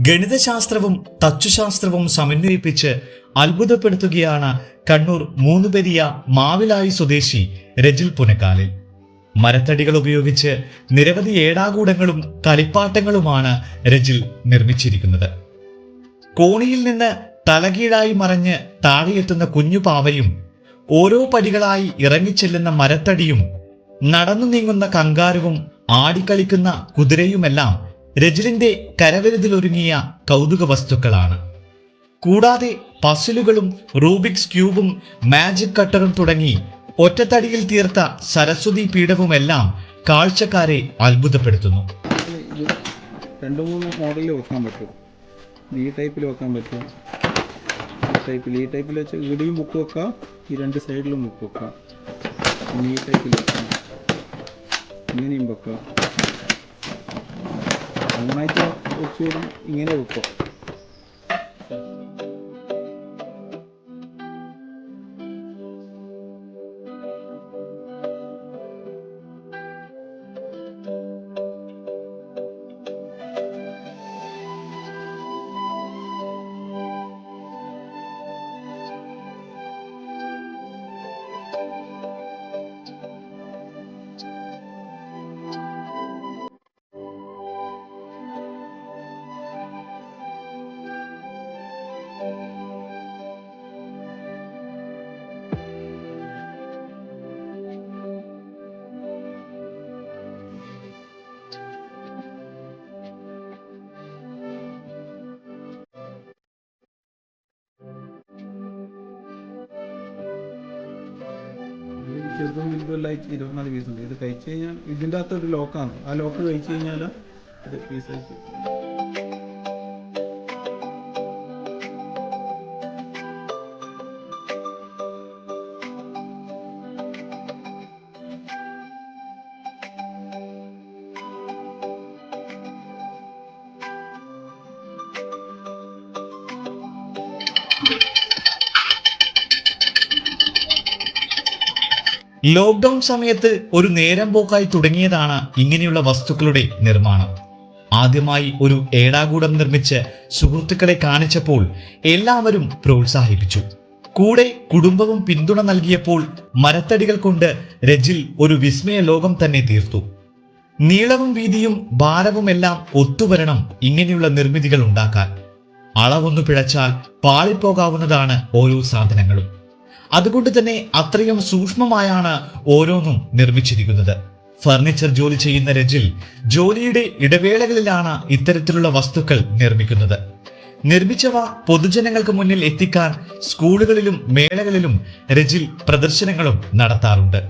ഗണിതശാസ്ത്രവും തച്ചുശാസ്ത്രവും സമന്വയിപ്പിച്ച് അത്ഭുതപ്പെടുത്തുകയാണ് കണ്ണൂർ മൂന്നുപെരിയ മാവിലായി സ്വദേശി രജിൽ പുനക്കാലിൽ. മരത്തടികൾ ഉപയോഗിച്ച് നിരവധി ഏടാകൂടങ്ങളും കളിപ്പാട്ടങ്ങളുമാണ് രജിൽ നിർമ്മിച്ചിരിക്കുന്നത്. കോണിയിൽ നിന്ന് തലകീഴായി മറഞ്ഞ് താഴെയെത്തുന്ന കുഞ്ഞു പാവയും, ഓരോ പടികളായി ഇറങ്ങിച്ചെല്ലുന്ന മരത്തടിയും, നടന്നു നീങ്ങുന്ന കങ്കാരുവും, ആടിക്കളിക്കുന്ന കുതിരയുമെല്ലാം രജിലിന്റെ കരവിരുതിലൊരുങ്ങിയ കൗതുക വസ്തുക്കളാണ്. കൂടാതെ പസിലുകളും റൂബിക്സ് ക്യൂബും മാജിക് കട്ടറും തുടങ്ങി ഒറ്റത്തടിയിൽ തീർത്ത സരസ്വതി പീഠവുമെല്ലാം കാഴ്ചക്കാരെ അത്ഭുതപ്പെടുത്തുന്നു. 2-3 മോഡലിൽ വെക്കാൻ പറ്റും. ഈ ടൈപ്പിൽ വെക്കാൻ പറ്റും. ഈ ടൈപ്പിൽ വെച്ച് ഇവിടെയും ബുക്ക് വെക്കാം, ഈ 2 സൈഡിലും ബുക്ക് വെക്കാം. ഈ ടൈപ്പിൽ വെക്കാം, ഇങ്ങനെയും വെക്കാം. നന്നായിട്ട് വെച്ച് ഇങ്ങനെ വെക്കാം. ചെറുതും വലുതുമെല്ലായിട്ട് 24 പീസുണ്ട്. ഇത് കഴിച്ചു കഴിഞ്ഞാൽ ഇതിൻ്റെ അകത്തൊരു ലോക്കാണ്. ആ ലോക്ക് കഴിച്ചു കഴിഞ്ഞാൽ ഇത് പീസായിട്ട്. ലോക്ക്ഡൌൺ സമയത്ത് ഒരു നേരം പോക്കായി തുടങ്ങിയതാണ് ഇങ്ങനെയുള്ള വസ്തുക്കളുടെ നിർമ്മാണം. ആദ്യമായി ഒരു ഏടാകൂടം നിർമ്മിച്ച് സുഹൃത്തുക്കളെ കാണിച്ചപ്പോൾ എല്ലാവരും പ്രോത്സാഹിപ്പിച്ചു. കൂടെ കുടുംബവും പിന്തുണ നൽകിയപ്പോൾ മരത്തടികൾ കൊണ്ട് രജിൽ ഒരു വിസ്മയ ലോകം തന്നെ തീർത്തു. നീളവും വീതിയും ഭാരവുമെല്ലാം ഒത്തുവരണം ഇങ്ങനെയുള്ള നിർമ്മിതികൾ ഉണ്ടാക്കാൻ. അളവൊന്നു പിഴച്ചാൽ പാളിപ്പോകാവുന്നതാണ് ഓരോ സാധനങ്ങളും. അതുകൊണ്ട് തന്നെ അത്രയും സൂക്ഷ്മമായാണ് ഓരോന്നും നിർമ്മിച്ചിരിക്കുന്നത്. ഫർണിച്ചർ ജോലി ചെയ്യുന്ന രജിൽ ജോലിയുടെ ഇടവേളകളിലാണ് ഇത്തരത്തിലുള്ള വസ്തുക്കൾ നിർമ്മിക്കുന്നത്. നിർമ്മിച്ചവ പൊതുജനങ്ങൾക്ക് മുന്നിൽ എത്തിക്കാൻ സ്കൂളുകളിലും മേളകളിലും രജിൽ പ്രദർശനങ്ങളും നടത്താറുണ്ട്.